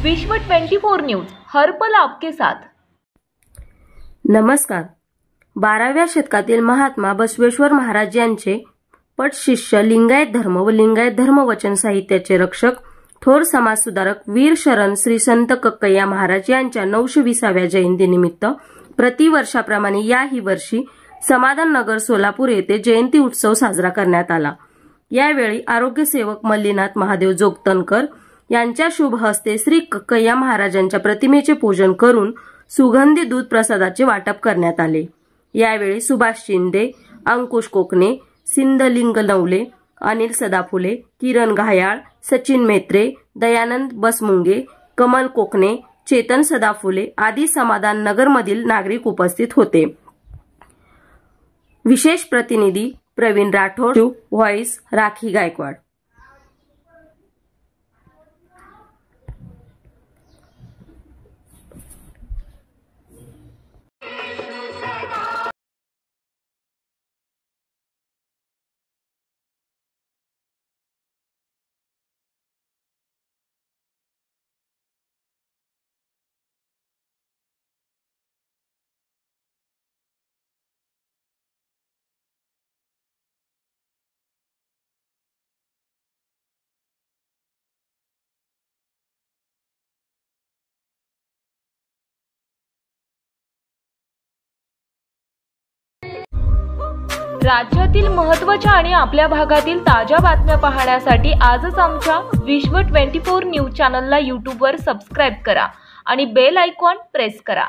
विश्व 24 न्यूज हर पल आपके साथ। नमस्कार। 12व्या शतकातील महात्मा बसवेश्वर महाराज यांचे पटशिष्य, लिंगायत धर्म व लिंगायत धर्म वचन साहित्याचे रक्षक, थोर समाज सुधारक वीर शरण श्री संत कक्कय्या महाराज यांच्या 920व्या जयंतीनिमित्त प्रतिवर्षाप्रमाणे याही वर्षी समाधान नगर सोलापूर येथे जयंती उत्सव साजरा करण्यात आला। यावेळी आरोग्य सेवक मल्लीनाथ महादेव जोगतनकर यांच्या शुभ हस्ते श्री कक्कय्या महाराजांच्या प्रतिमेचे पूजन करून सुगंधी दूध प्रसादाचे वाटप करण्यात आले। यावेळी सुभाष शिंदे, अंकुश कोकणे, सिंधलिंग नवले, अनिल सदाफुले, किरण घायाळ, सचिन मेत्रे, दयानंद बसमुंगे, कमल कोकणे, चेतन सदाफुले आदी समाधान नगरमधील नागरिक उपस्थित होते। विशेष प्रतिनिधी प्रवीण राठोड, व्हॉइस राखी गायकवाड। राज्यातील महत्त्वाच्या आणि आपल्या भागातील ताज्या बातम्या पाहण्यासाठी आजच आमच्या विश्व 24 न्यूज चॅनलला YouTube वर सबस्क्राइब करा आणि बेल आयकॉन प्रेस करा।